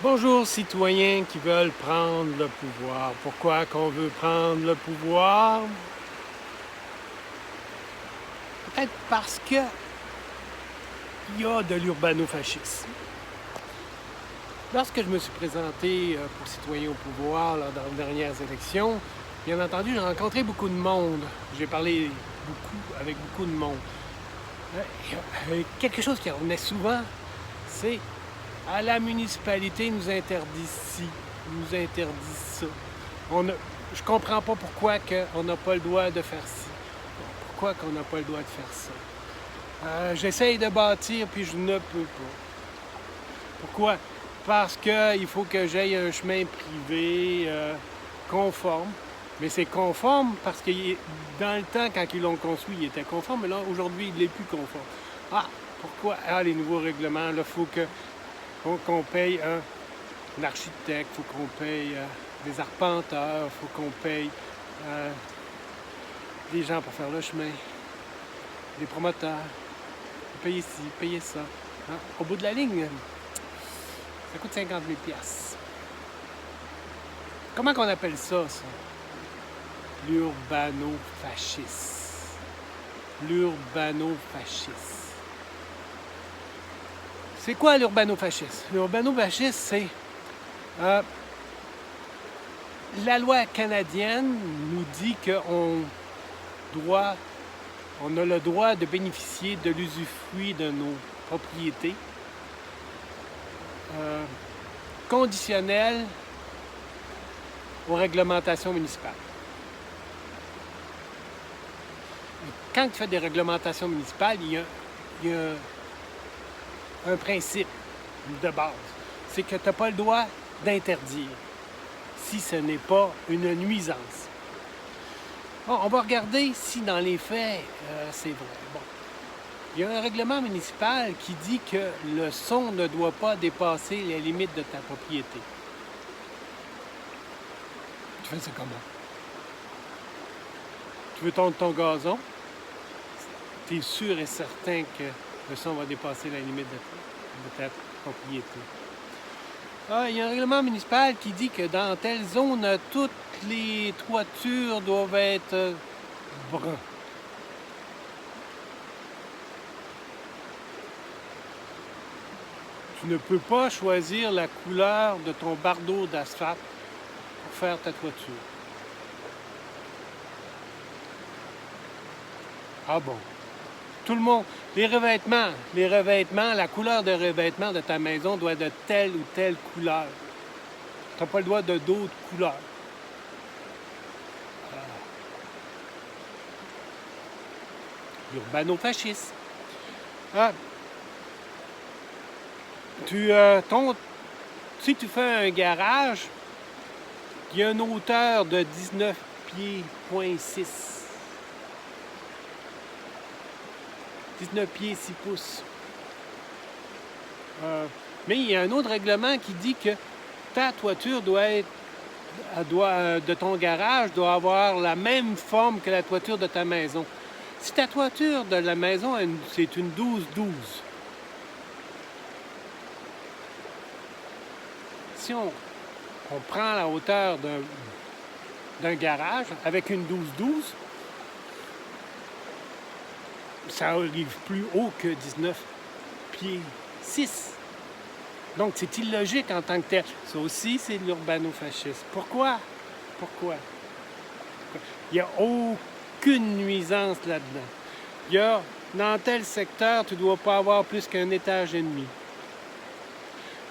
Bonjour citoyens qui veulent prendre le pouvoir. Pourquoi qu'on veut prendre le pouvoir? Peut-être parce que il y a de l'urbanofascisme. Lorsque je me suis présenté pour citoyen au pouvoir dans les dernières élections, bien entendu, j'ai rencontré beaucoup de monde. J'ai parlé avec beaucoup de monde. Quelque chose qui revenait souvent, c'est à la municipalité nous interdit ci, nous interdit ça. Je comprends pas pourquoi on n'a pas le droit de faire ci. Pourquoi qu'on n'a pas le droit de faire ça. J'essaye de bâtir puis je ne peux pas. Pourquoi? Parce qu'il faut que j'aille un chemin privé conforme. Mais c'est conforme parce que dans le temps, quand ils l'ont construit, il était conforme, mais là, aujourd'hui, il n'est plus conforme. Ah, pourquoi? Ah, les nouveaux règlements, là, faut qu'on paye un architecte, il faut qu'on paye des arpenteurs, il faut qu'on paye des gens pour faire le chemin, des promoteurs, payer ci, payer ça. Hein? Au bout de la ligne, ça coûte 50 000 $. Comment qu'on appelle ça? L'urbanofascisme. L'urbanofascisme. C'est quoi l'urbanofascisme? L'urbanofascisme, c'est la loi canadienne nous dit qu'on a le droit de bénéficier de l'usufruit de nos propriétés conditionnelles aux réglementations municipales. Quand tu fais des réglementations municipales, il y a un principe de base. C'est que tu n'as pas le droit d'interdire si ce n'est pas une nuisance. Bon, on va regarder si dans les faits, c'est vrai. Bon. Il y a un règlement municipal qui dit que le son ne doit pas dépasser les limites de ta propriété. Tu fais ça comment? Tu veux tondre ton gazon? Tu es sûr et certain que le son va dépasser la limite de ta propriété. Ah, il y a un règlement municipal qui dit que dans telle zone, toutes les toitures doivent être brunes. Tu ne peux pas choisir la couleur de ton bardeau d'asphalte pour faire ta toiture. Ah bon? Tout le monde, les revêtements, la couleur de revêtement de ta maison doit être de telle ou telle couleur. Tu n'as pas le droit de d'autres couleurs. L'urbanofascisme. Ah. Si tu fais un garage, il y a une hauteur de 19 pieds, 19 pieds, 6 pouces. Mais il y a un autre règlement qui dit que ta toiture de ton garage doit avoir la même forme que la toiture de ta maison. Si ta toiture de la maison, c'est une 12-12, si on prend la hauteur d'un garage avec une 12-12, ça arrive plus haut que 19 pieds 6. Donc, c'est illogique en tant que tel. Ça aussi, c'est de l'urbanofascisme. Pourquoi? Il n'y a aucune nuisance là-dedans. Il y a, dans tel secteur, tu ne dois pas avoir plus qu'un étage et demi.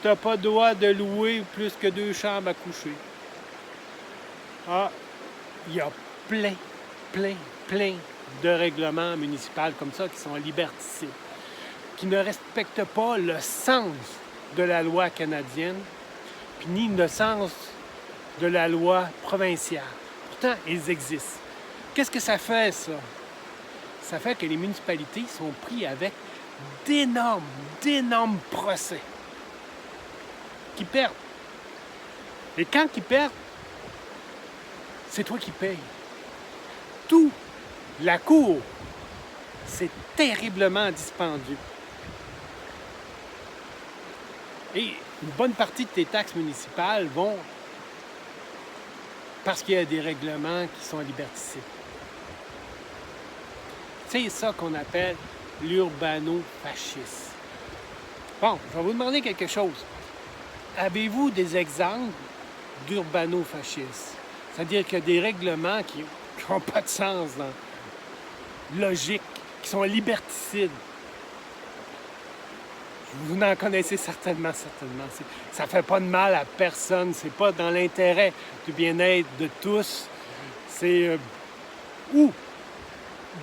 Tu n'as pas le droit de louer plus que 2 chambres à coucher. Ah, il y a plein de règlements municipaux comme ça qui sont liberticides, qui ne respectent pas le sens de la loi canadienne, puis ni le sens de la loi provinciale. Pourtant, ils existent. Qu'est-ce que ça fait, ça? Ça fait que les municipalités sont prises avec d'énormes procès qui perdent. Et quand ils perdent, c'est toi qui payes. Tout la cour, c'est terriblement dispendieux. Et une bonne partie de tes taxes municipales vont parce qu'il y a des règlements qui sont liberticides. C'est ça qu'on appelle l'urbano-fascisme. Bon, je vais vous demander quelque chose. Avez-vous des exemples d'urbano-fascisme? C'est-à-dire qu'il y a des règlements qui n'ont pas de sens, logique, qui sont liberticides. Vous en connaissez certainement. Ça ne fait pas de mal à personne. C'est pas dans l'intérêt du bien-être de tous. C'est ou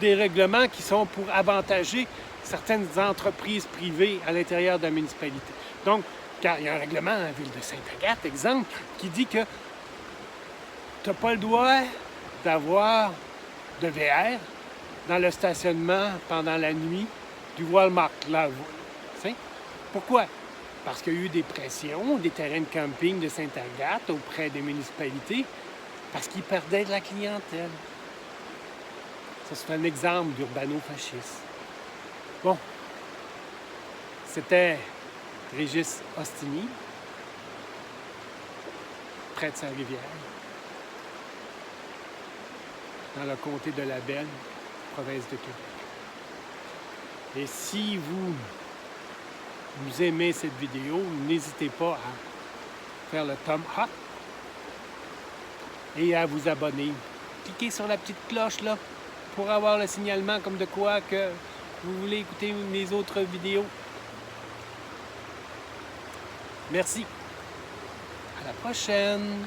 des règlements qui sont pour avantager certaines entreprises privées à l'intérieur de la municipalité. Donc, quand il y a un règlement à la ville de Sainte-Agathe, exemple, qui dit que tu n'as pas le droit d'avoir de VR dans le stationnement pendant la nuit du Walmart. Là, pourquoi? Parce qu'il y a eu des pressions, des terrains de camping de Sainte-Agathe auprès des municipalités, parce qu'ils perdaient de la clientèle. Ça, c'est un exemple d'urbano-fascisme. Bon, c'était Régis Ostini, près de Saint-Rivière, dans le comté de la Belle, province de Québec. Et si vous aimez cette vidéo, n'hésitez pas à faire le thumb up et à vous abonner. Cliquez sur la petite cloche là pour avoir le signalement comme de quoi que vous voulez écouter mes autres vidéos. Merci. À la prochaine.